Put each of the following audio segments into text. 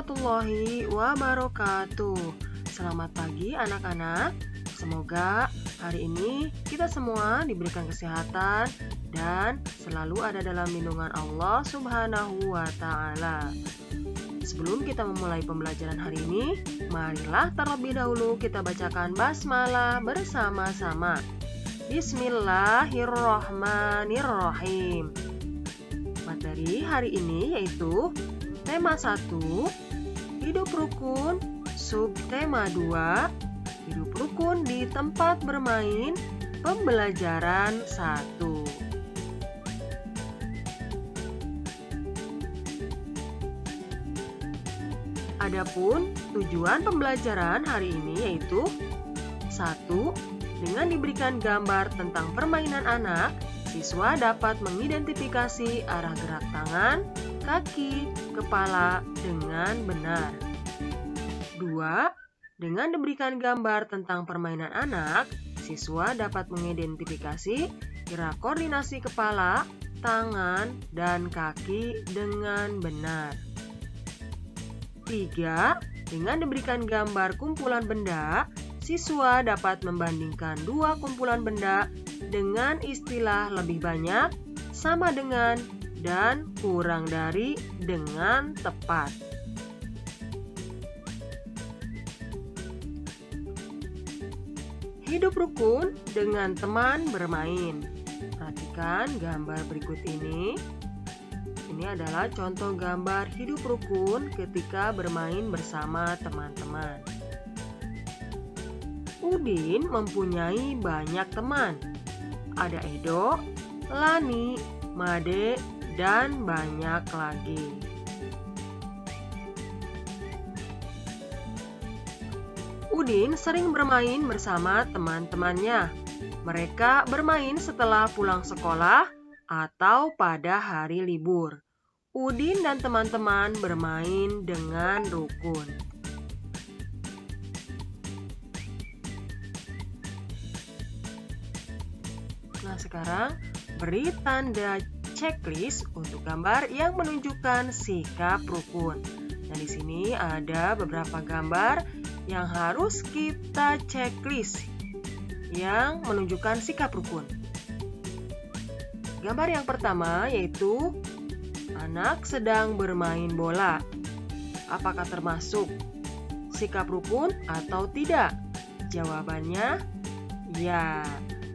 warahmatullahi wabarakatuh. Selamat pagi anak-anak. Semoga hari ini kita semua diberikan kesehatan dan selalu ada dalam lindungan Allah Subhanahu wa Ta'ala. Sebelum kita memulai pembelajaran hari ini, marilah terlebih dahulu kita bacakan basmalah bersama-sama. Bismillahirrahmanirrahim. Materi hari ini yaitu tema 1, hidup rukun, subtema 2, hidup rukun di tempat bermain, pembelajaran 1. Adapun tujuan pembelajaran hari ini yaitu 1. Dengan diberikan gambar tentang permainan anak, siswa dapat mengidentifikasi arah gerak tangan, kaki, kepala dengan benar. 2. Dengan diberikan gambar tentang permainan anak, siswa dapat mengidentifikasi gerak koordinasi kepala, tangan, dan kaki dengan benar. 3. Dengan diberikan gambar kumpulan benda, siswa dapat membandingkan dua kumpulan benda dengan istilah lebih banyak, sama dengan, dan kurang dari dengan tepat. Hidup rukun dengan teman bermain. Perhatikan gambar berikut ini. Ini adalah contoh gambar hidup rukun ketika bermain bersama teman-teman. Udin mempunyai banyak teman. Ada Edo, Lani, Made, dan banyak lagi. Udin sering bermain bersama teman-temannya. Mereka bermain setelah pulang sekolah atau pada hari libur. Udin dan teman-teman bermain dengan rukun. Nah, sekarang beri tanda checklist untuk gambar yang menunjukkan sikap rukun. Nah, di sini ada beberapa gambar yang harus kita checklist yang menunjukkan sikap rukun. Gambar yang pertama yaitu anak sedang bermain bola. Apakah termasuk sikap rukun atau tidak? Jawabannya ya.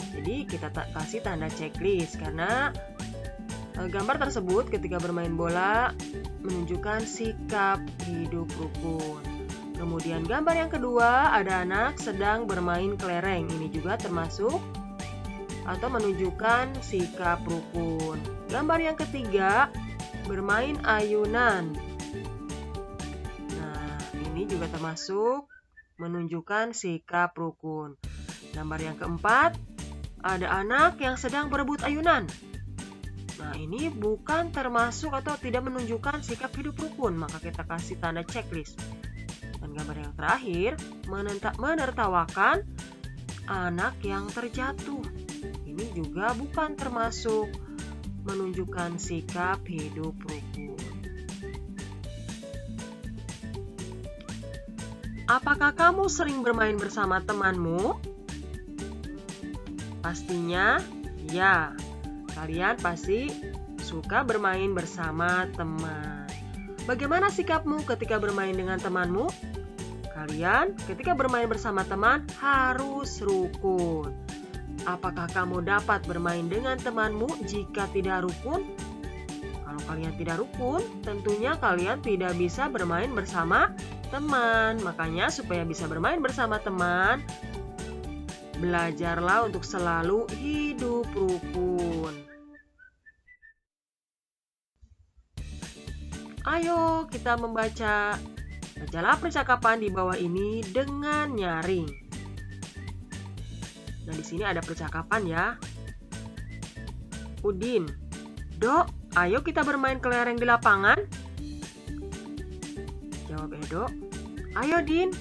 Jadi kita kasih tanda checklist karena gambar tersebut ketika bermain bola menunjukkan sikap hidup rukun. Kemudian gambar yang kedua ada anak sedang bermain kelereng. Ini juga termasuk atau menunjukkan sikap rukun. Gambar yang ketiga bermain ayunan. Nah, ini juga termasuk menunjukkan sikap rukun. Gambar yang keempat ada anak yang sedang berebut ayunan. Nah, ini bukan termasuk atau tidak menunjukkan sikap hidup rukun, maka kita kasih tanda checklist. Dan gambar yang terakhir menertawakan anak yang terjatuh. Ini juga bukan termasuk menunjukkan sikap hidup rukun. Apakah kamu sering bermain bersama temanmu? Pastinya ya. Kalian pasti suka bermain bersama teman. Bagaimana sikapmu ketika bermain dengan temanmu? Kalian ketika bermain bersama teman harus rukun. Apakah kamu dapat bermain dengan temanmu jika tidak rukun? Kalau kalian tidak rukun, tentunya kalian tidak bisa bermain bersama teman. Makanya supaya bisa bermain bersama teman, belajarlah untuk selalu hidup rukun. Ayo kita membaca majalah percakapan di bawah ini dengan nyaring. Nah, di sini ada percakapan ya. Udin, Dok, ayo kita bermain kelereng di lapangan. Jawab Edo, ayo Din,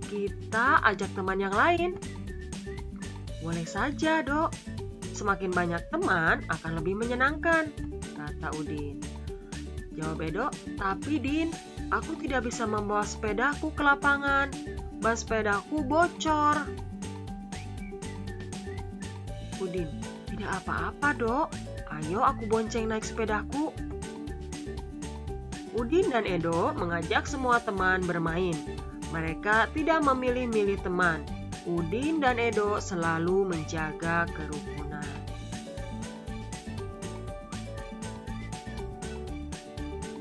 kita ajak teman yang lain. Boleh saja, Dok. Semakin banyak teman akan lebih menyenangkan, kata Udin. Jawab Edo, tapi Din, aku tidak bisa membawa sepedaku ke lapangan. Ban sepedaku bocor. Udin, tidak apa-apa Dok. Ayo aku bonceng naik sepedaku. Udin dan Edo mengajak semua teman bermain. Mereka tidak memilih-milih teman. Udin dan Edo selalu menjaga kerukunan.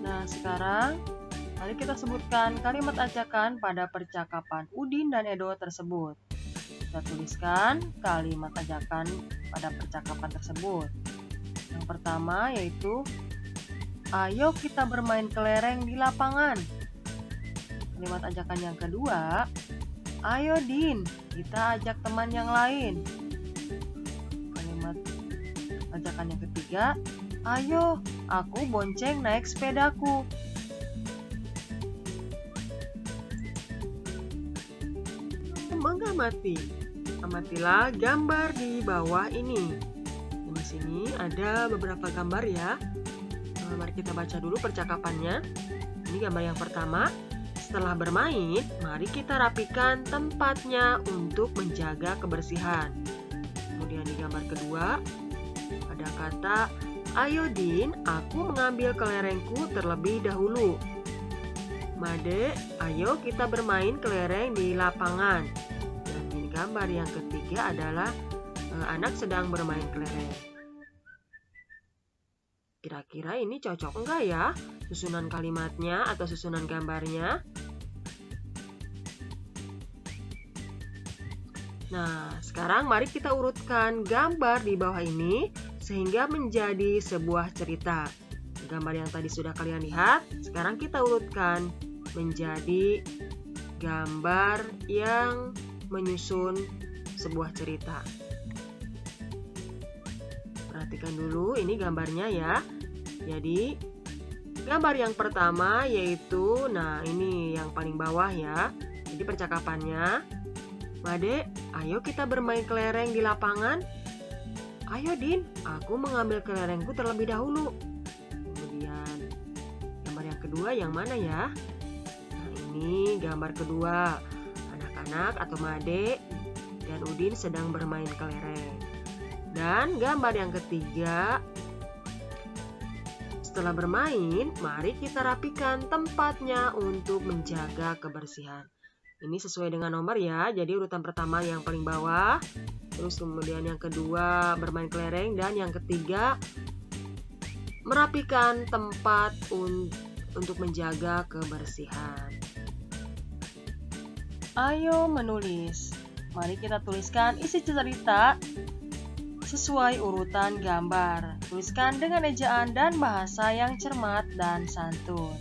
Nah, sekarang mari kita sebutkan kalimat ajakan pada percakapan Udin dan Edo tersebut. Kita tuliskan kalimat ajakan pada percakapan tersebut. Yang pertama yaitu, ayo kita bermain kelereng di lapangan. Kalimat ajakan yang kedua, ayo Din, kita ajak teman yang lain. Kalimat ajakan yang ketiga, ayo, aku bonceng naik sepedaku. Mengamati. Amatilah gambar di bawah ini. Di sini ada beberapa gambar ya. Mari kita baca dulu percakapannya. Ini gambar yang pertama. Setelah bermain, mari kita rapikan tempatnya untuk menjaga kebersihan. Kemudian di gambar kedua, ada kata, ayo Din, aku mengambil kelerengku terlebih dahulu. Made, ayo kita bermain kelereng di lapangan. Dan di gambar yang ketiga adalah anak sedang bermain kelereng. Kira-kira ini cocok enggak ya susunan kalimatnya atau susunan gambarnya? Nah, sekarang mari kita urutkan gambar di bawah ini sehingga menjadi sebuah cerita. Gambar yang tadi sudah kalian lihat, sekarang kita urutkan menjadi gambar yang menyusun sebuah cerita. Perhatikan dulu ini gambarnya ya. Jadi gambar yang pertama yaitu, nah ini yang paling bawah ya. Jadi percakapannya, Made, ayo kita bermain kelereng di lapangan. Ayo Din, aku mengambil kelerengku terlebih dahulu. Kemudian gambar yang kedua yang mana ya? Nah ini gambar kedua. Anak-anak atau Made dan Udin sedang bermain kelereng. Dan gambar yang ketiga, setelah bermain, mari kita rapikan tempatnya untuk menjaga kebersihan. Ini sesuai dengan nomor ya, jadi urutan pertama yang paling bawah, terus kemudian yang kedua bermain kelereng, dan yang ketiga merapikan tempat untuk menjaga kebersihan. Ayo menulis. Mari kita tuliskan isi cerita sesuai urutan gambar. Tuliskan dengan ejaan dan bahasa yang cermat dan santun.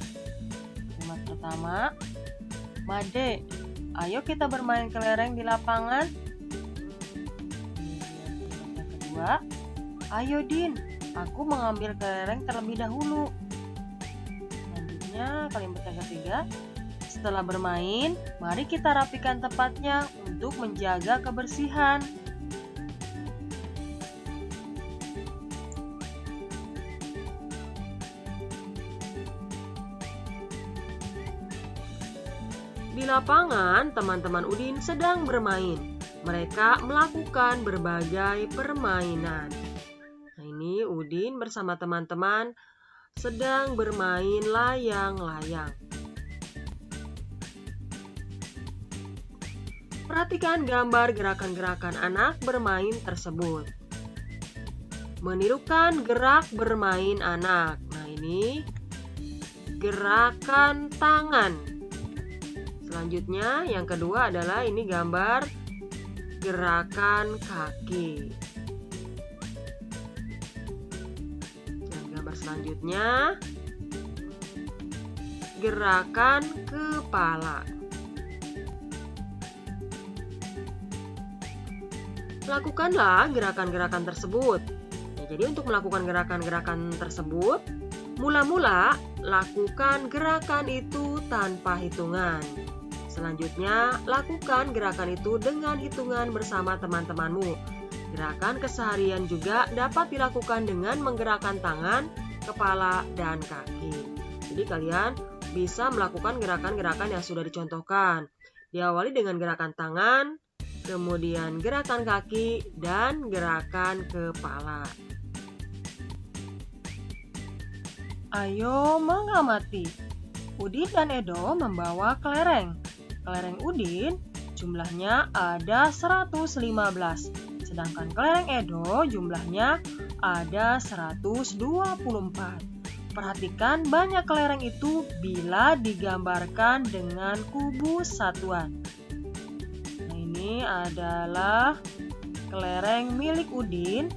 Kalimat pertama, Made, ayo kita bermain kelereng di lapangan. Kalimat yang kedua, ayo Din, aku mengambil kelereng terlebih dahulu. Selanjutnya, kalimat yang ketiga, setelah bermain, mari kita rapikan tempatnya untuk menjaga kebersihan. Di lapangan, teman-teman Udin sedang bermain. Mereka melakukan berbagai permainan. Nah, ini Udin bersama teman-teman sedang bermain layang-layang. Perhatikan gambar gerakan-gerakan anak bermain tersebut. Menirukan gerak bermain anak. Nah, ini gerakan tangan. Selanjutnya, yang kedua adalah ini gambar gerakan kaki. Dan gambar selanjutnya, gerakan kepala. Lakukanlah gerakan-gerakan tersebut. Jadi untuk melakukan gerakan-gerakan tersebut, mula-mula lakukan gerakan itu tanpa hitungan. Selanjutnya, lakukan gerakan itu dengan hitungan bersama teman-temanmu. Gerakan keseharian juga dapat dilakukan dengan menggerakkan tangan, kepala, dan kaki. Jadi kalian bisa melakukan gerakan-gerakan yang sudah dicontohkan. Diawali dengan gerakan tangan, kemudian gerakan kaki, dan gerakan kepala. Ayo mengamati. Udin dan Edo membawa kelereng. Kelereng Udin jumlahnya ada 115, sedangkan kelereng Edo jumlahnya ada 124. Perhatikan banyak kelereng itu bila digambarkan dengan kubus satuan. Nah, ini adalah kelereng milik Udin.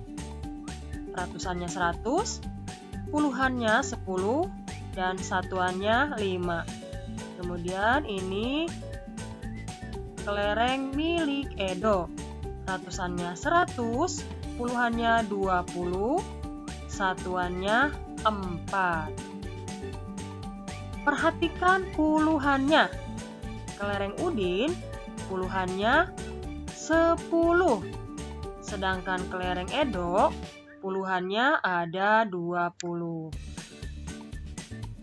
Ratusannya 100, puluhannya 10, dan satuannya 5. Kemudian ini kelereng milik Edo. Ratusannya 100, puluhannya 20, satuannya 4. Perhatikan puluhannya. Kelereng Udin puluhannya 10. Sedangkan kelereng Edo puluhannya ada 20.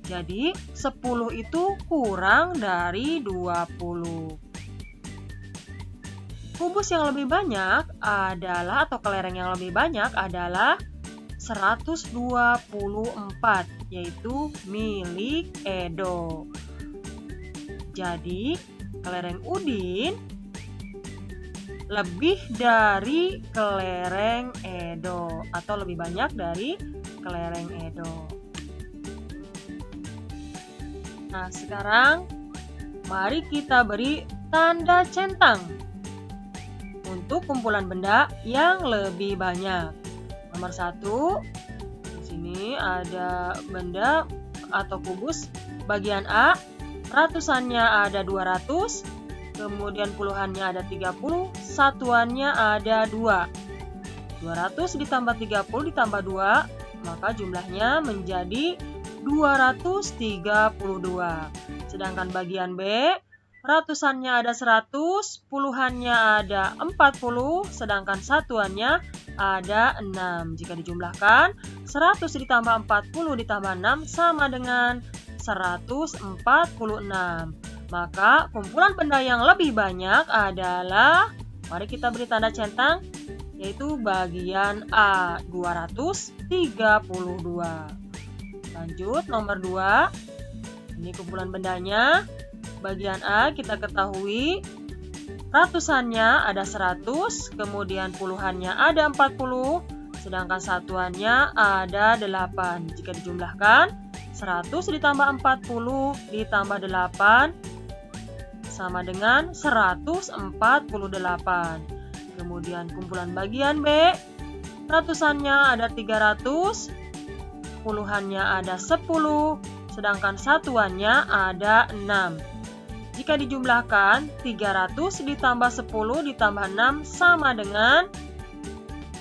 Jadi 10 itu kurang dari 20. Kubus yang lebih banyak adalah, atau kelereng yang lebih banyak adalah 124, yaitu milik Edo. Jadi, kelereng Udin lebih dari kelereng Edo, atau lebih banyak dari kelereng Edo. Nah, sekarang mari kita beri tanda centang untuk kumpulan benda yang lebih banyak. Nomor 1, di sini ada benda atau kubus bagian A, ratusannya ada 200, kemudian puluhannya ada 30, satuannya ada 2. 200 ditambah 30 ditambah 2, maka jumlahnya menjadi 232. Sedangkan bagian B, ratusannya ada 100, puluhannya ada 40, sedangkan satuannya ada 6. Jika dijumlahkan, 100 ditambah 40 ditambah 6 sama dengan 146. Maka kumpulan benda yang lebih banyak adalah, mari kita beri tanda centang, yaitu bagian A, 232. Lanjut, nomor 2. Ini kumpulan bendanya. Bagian A kita ketahui ratusannya ada 100, kemudian puluhannya ada 40, sedangkan satuannya ada 8. Jika dijumlahkan, 100 ditambah 40 ditambah 8 sama dengan 148. Kemudian kumpulan bagian B, ratusannya ada 300, puluhannya ada 10, sedangkan satuannya ada 6. Jika dijumlahkan, 300 ditambah 10 ditambah 6 sama dengan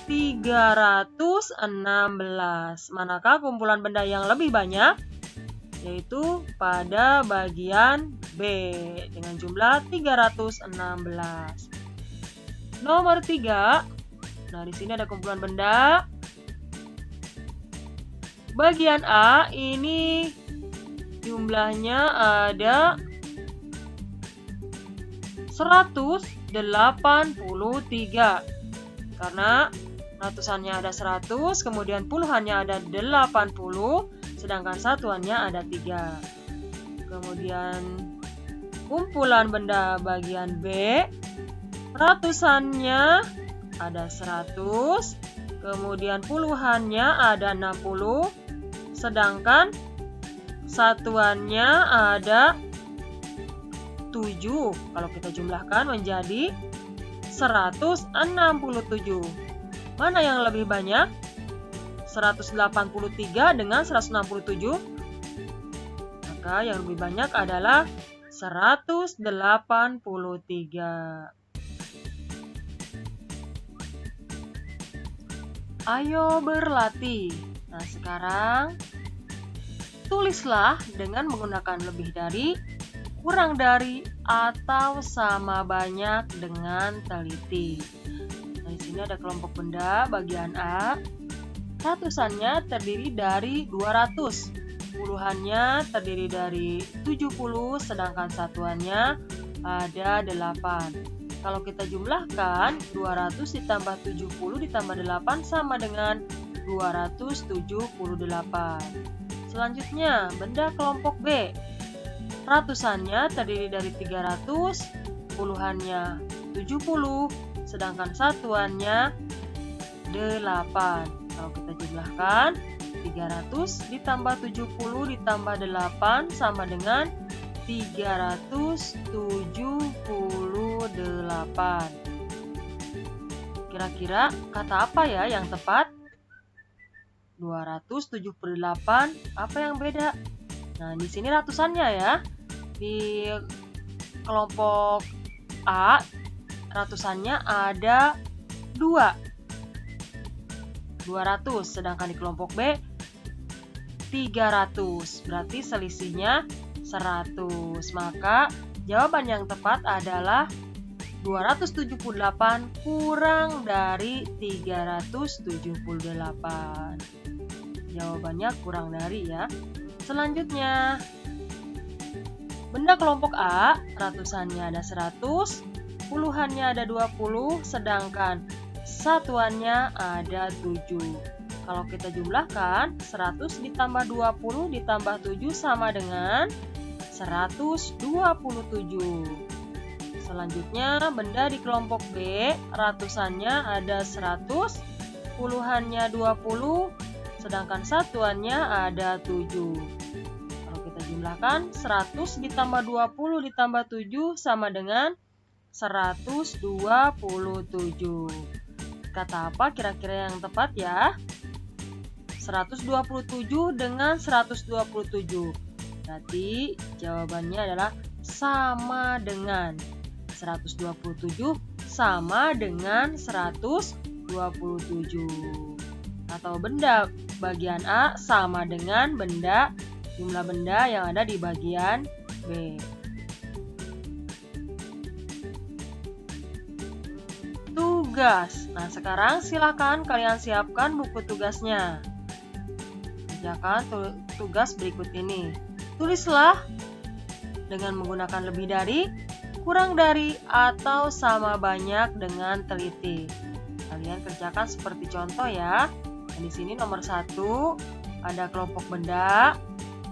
316. Manakah kumpulan benda yang lebih banyak? Yaitu pada bagian B dengan jumlah 316. Nomor 3. Nah, di sini ada kumpulan benda. Bagian A ini jumlahnya ada 183. Karena ratusannya ada 100, kemudian puluhannya ada 80, sedangkan satuannya ada 3. Kemudian kumpulan benda bagian B, ratusannya ada 100, kemudian puluhannya ada 60, sedangkan satuannya ada 7. Kalau kita jumlahkan menjadi 167. Mana yang lebih banyak? 183 dengan 167. Maka yang lebih banyak adalah 183. Ayo berlatih. Nah, sekarang tulislah dengan menggunakan lebih dari, kurang dari, atau sama banyak dengan teliti. Nah, di sini ada kelompok benda bagian A. Ratusannya terdiri dari 200. Puluhannya terdiri dari 70, sedangkan satuannya ada 8. Kalau kita jumlahkan, 200 ditambah 70 ditambah 8 sama dengan 278. Selanjutnya, benda kelompok B. Ratusannya terdiri dari 300, puluhannya 70, sedangkan satuannya 8. Kalau kita jumlahkan, 300 ditambah 70 ditambah 8 sama dengan 378. Kira-kira kata apa ya yang tepat? 278, apa yang beda? Nah, di sini ratusannya ya. Di kelompok A, ratusannya ada 200, sedangkan di kelompok B 300. Berarti selisihnya 100. Maka jawaban yang tepat adalah 278 kurang dari 378. Jawabannya kurang dari ya. Selanjutnya, benda kelompok A, ratusannya ada 100, puluhannya ada 20, sedangkan satuannya ada 7. Kalau kita jumlahkan, 100 ditambah 20 ditambah 7 sama dengan 127. Selanjutnya, benda di kelompok B, ratusannya ada 100, puluhannya 20, sedangkan satuannya ada 7. Kalau kita jumlahkan, 100 ditambah 20 ditambah 7 sama dengan 127. Kata apa kira-kira yang tepat ya? 127 dengan 127. Berarti jawabannya adalah sama dengan 127 sama dengan 127. Atau benda bagian A sama dengan jumlah benda yang ada di bagian B. Tugas. Nah, sekarang silakan kalian siapkan buku tugasnya. Kerjakan tugas berikut ini. Tulislah dengan menggunakan lebih dari, kurang dari, atau sama banyak dengan teliti. Kalian kerjakan seperti contoh ya. Nah, di sini nomor 1 ada kelompok benda.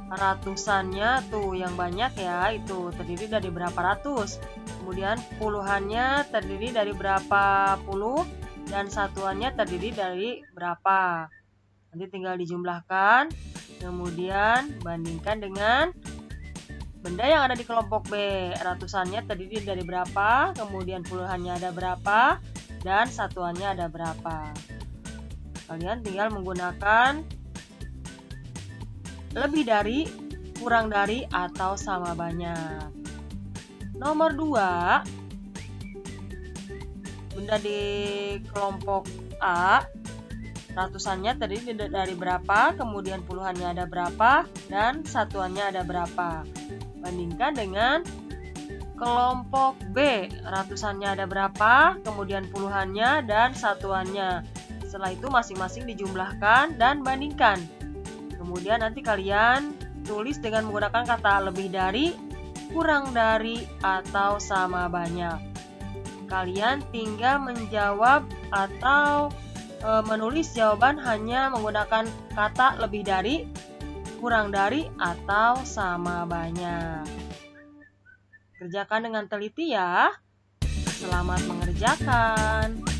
Ratusannya tuh yang banyak ya, itu terdiri dari berapa ratus. Kemudian puluhannya terdiri dari berapa puluh dan satuannya terdiri dari berapa. Nanti tinggal dijumlahkan, kemudian bandingkan dengan benda yang ada di kelompok B. Ratusannya terdiri dari berapa, kemudian puluhannya ada berapa, dan satuannya ada berapa. Kalian tinggal menggunakan lebih dari, kurang dari, atau sama banyak. Nomor 2, benda di kelompok A, ratusannya terdiri dari berapa, kemudian puluhannya ada berapa, dan satuannya ada berapa. Bandingkan dengan kelompok B, ratusannya ada berapa, kemudian puluhannya, dan satuannya. Setelah itu masing-masing dijumlahkan dan bandingkan. Kemudian nanti kalian tulis dengan menggunakan kata lebih dari, kurang dari, atau sama banyak. Kalian tinggal menjawab atau menulis jawaban hanya menggunakan kata lebih dari, kurang dari, atau sama banyak. Kerjakan dengan teliti ya. Selamat mengerjakan.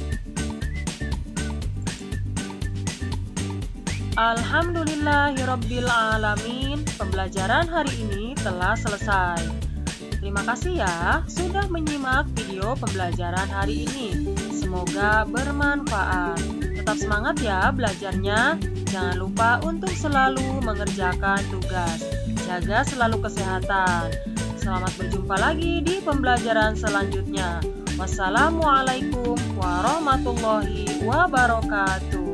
Alhamdulillahirrabbilalamin. Pembelajaran hari ini telah selesai. Terima kasih ya sudah menyimak video pembelajaran hari ini. Semoga bermanfaat. Tetap semangat ya belajarnya. Jangan lupa untuk selalu mengerjakan tugas. Jaga selalu kesehatan. Selamat berjumpa lagi di pembelajaran selanjutnya. Wassalamualaikum warahmatullahi wabarakatuh.